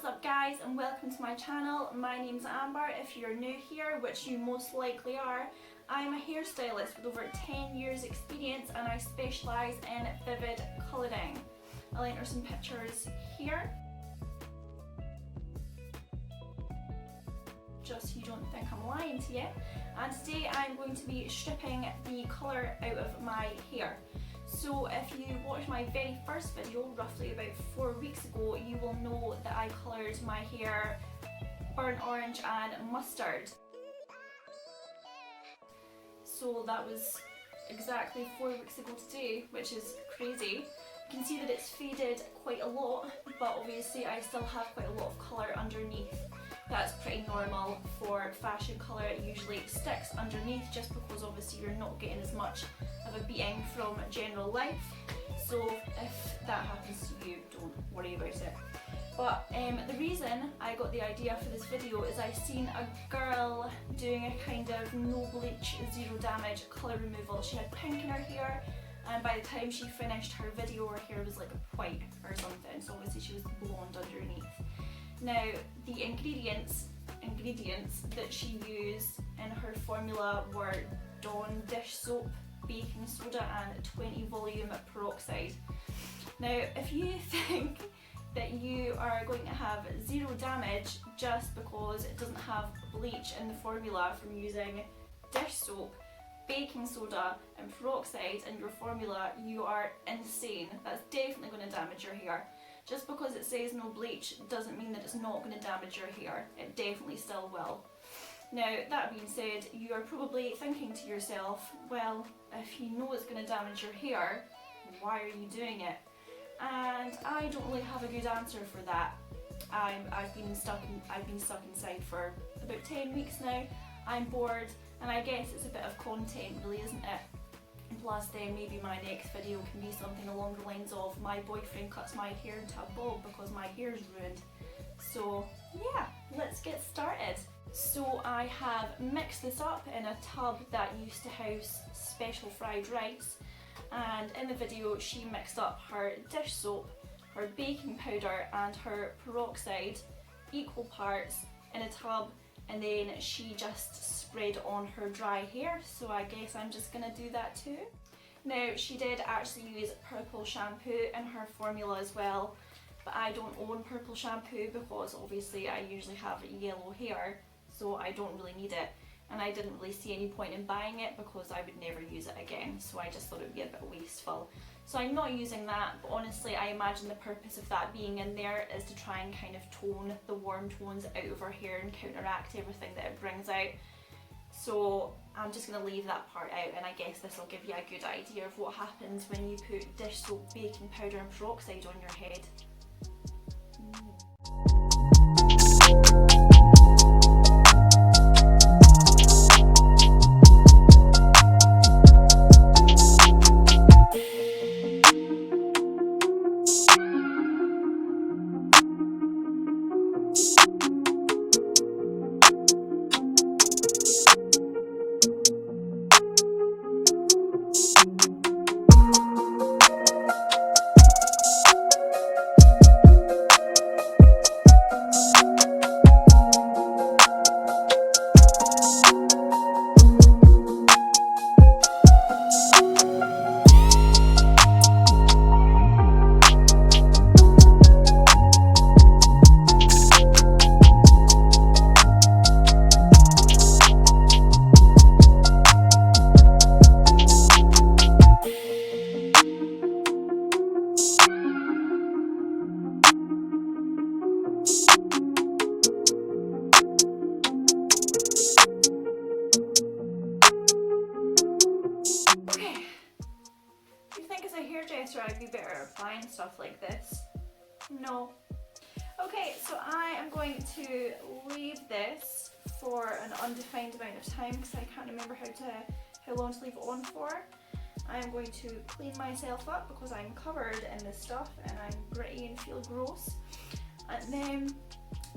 What's up guys, and welcome to my channel. My name's Amber. If you're new here, which you most likely are, I'm a hairstylist with over 10 years experience and I specialise in vivid colouring. I'll enter some pictures here, just so you don't think I'm lying to you. And today I'm going to be stripping the colour out of my hair. So if you watched my very first video, roughly about 4 weeks ago, you will know that I coloured my hair burnt orange and mustard. So that was exactly 4 weeks ago today, which is crazy. You can see that it's faded quite a lot, but obviously I still have quite a lot of colour underneath. That's pretty normal for fashion colour. It usually sticks underneath just because obviously you're not getting as much of a beating from general life. So if that happens to you, don't worry about it. But the reason I got the idea for this video is I seen a girl doing a kind of no bleach, zero damage colour removal. She had pink in her hair, and by the time she finished her video, her hair was like white or something. So obviously she was blonde underneath. Now, the ingredients that she used in her formula were Dawn dish soap, baking soda and 20 volume peroxide. Now, if you think that you are going to have zero damage just because it doesn't have bleach in the formula from using dish soap, baking soda and peroxide in your formula, you are insane. That's definitely going to damage your hair. Just because it says no bleach doesn't mean that it's not going to damage your hair. It definitely still will. Now, that being said, you are probably thinking to yourself, well, if you know it's going to damage your hair, why are you doing it? And I don't really have a good answer for that. I've been stuck inside for about 10 weeks now. I'm bored, and I guess it's a bit of content really, isn't it? And plus then maybe my next video can be something along the lines of my boyfriend cuts my hair into a bob because my hair's ruined. So yeah, let's get started. So I have mixed this up in a tub that used to house special fried rice, and in the video she mixed up her dish soap, her baking powder and her peroxide equal parts in a tub, and then she just spread on her dry hair, so I guess I'm just gonna do that too. Now, she did actually use purple shampoo in her formula as well, but I don't own purple shampoo because obviously I usually have yellow hair, so I don't really need it, and I didn't really see any point in buying it because I would never use it again, so I just thought it would be a bit wasteful. So I'm not using that, but honestly I imagine the purpose of that being in there is to try and kind of tone the warm tones out of her hair and counteract everything that it brings out. So I'm just going to leave that part out, and I guess this will give you a good idea of what happens when you put dish soap, baking powder and peroxide on your head. I'd be better at applying stuff like this. No. Okay, so I am going to leave this for an undefined amount of time because I can't remember how long to leave it on for. I'm going to clean myself up because I'm covered in this stuff and I'm gritty and feel gross. And then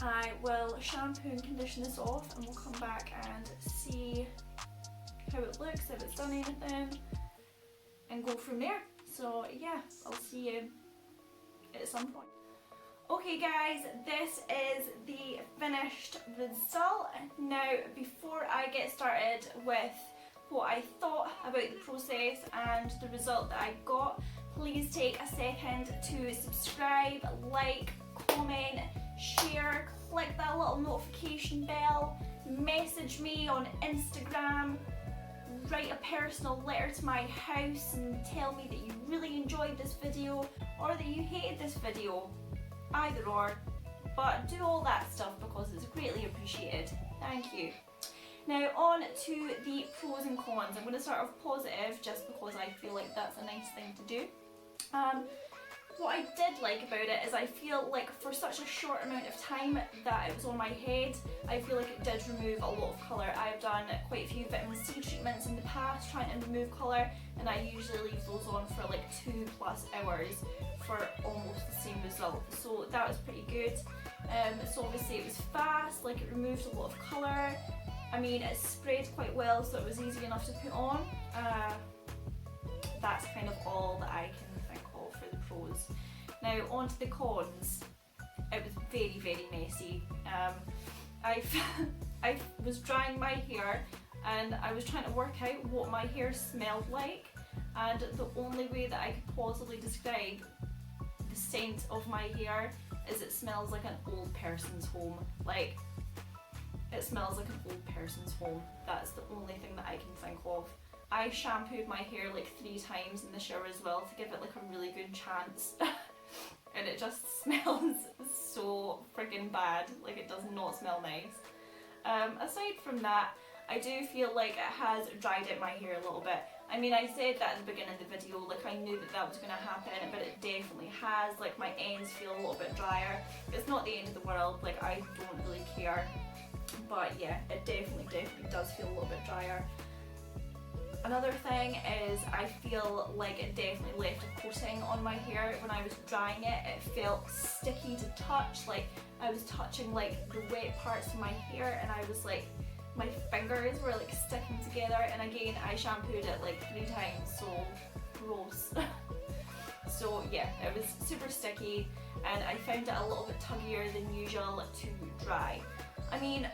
I will shampoo and condition this off, and we'll come back and see how it looks, if it's done anything, and go from there. So yeah, I'll see you at some point. Okay guys, this is the finished result. Now before I get started with what I thought about the process and the result that I got, please take a second to subscribe, like, comment, share, click that little notification bell, message me on Instagram, write a personal letter to my house and tell me that you really enjoyed this video or that you hated this video. Either or, but do all that stuff because it's greatly appreciated. Thank you. Now on to the pros and cons. I'm going to start off positive just because I feel like that's a nice thing to do. What I did like about it is I feel like for such a short amount of time that it was on my head, I feel like it did remove a lot of colour. I've done quite a few vitamin C treatments in the past trying to remove colour, and I usually leave those on for like 2+ hours for almost the same result. So that was pretty good. So obviously it was fast, like it removed a lot of colour. I mean, it sprayed quite well, so it was easy enough to put on. That's kind of all that I can think of for the pros. Now on to the cons. It was very, very messy. I was drying my hair and I was trying to work out what my hair smelled like, and the only way that I could possibly describe the scent of my hair is it smells like an old person's home. Like, it smells like an old person's home. That's the only thing that I can think of. I shampooed my hair like 3 times in the shower as well to give it like a really good chance. And it just smells so friggin' bad. Like, it does not smell nice. Aside from that, I do feel like it has dried out my hair a little bit. I mean, I said that at the beginning of the video, like I knew that that was going to happen, but it definitely has. Like, my ends feel a little bit drier. It's not the end of the world, like I don't really care. But yeah, it definitely does feel a little bit drier. Another thing is I feel like it definitely left a coating on my hair. When I was drying it, it felt sticky to touch. Like, I was touching like the wet parts of my hair and I was like, my fingers were like sticking together. And again, I shampooed it like 3 times, so gross. So yeah, it was super sticky and I found it a little bit tuggier than usual to dry. I mean,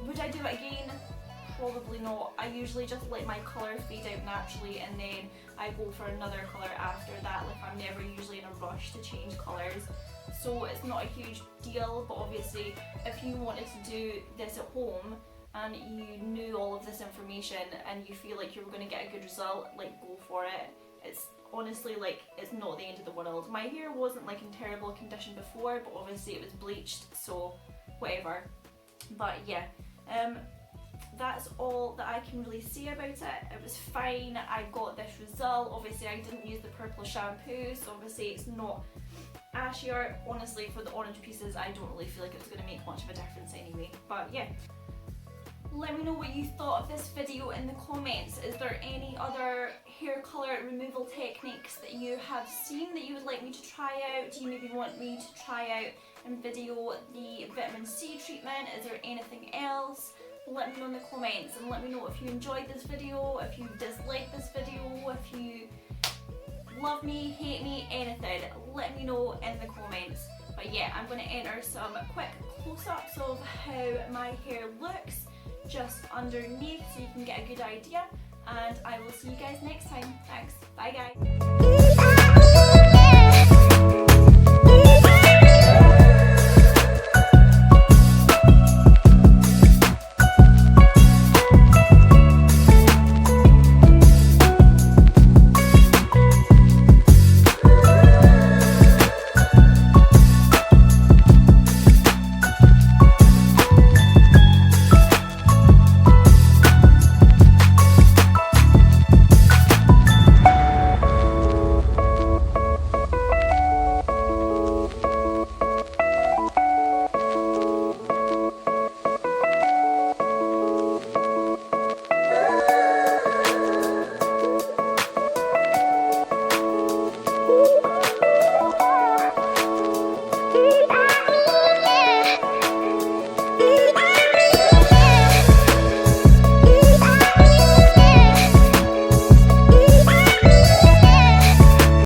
would I do it again? Probably not. I usually just let my colour fade out naturally and then I go for another colour after that. Like, I'm never usually in a rush to change colours, so it's not a huge deal. But obviously if you wanted to do this at home and you knew all of this information and you feel like you were going to get a good result, like, go for it. It's honestly, like, it's not the end of the world. My hair wasn't like in terrible condition before, but obviously it was bleached, so whatever. But yeah, that's all that I can really say about it. It was fine. I got this result. Obviously I didn't use the purple shampoo, so obviously it's not ashier. Honestly, for the orange pieces, I don't really feel like it's going to make much of a difference anyway. But yeah, let me know what you thought of this video in the comments. Is there any other hair colour removal techniques that you have seen that you would like me to try out? Do you maybe want me to try out and video the vitamin C treatment? Is there anything else? Let me know in the comments, and let me know if you enjoyed this video, if you disliked this video, if you love me, hate me, anything. Let me know in the comments. But yeah, I'm going to enter some quick close-ups of how my hair looks just underneath so you can get a good idea, and I will see you guys next time. Thanks. Bye guys.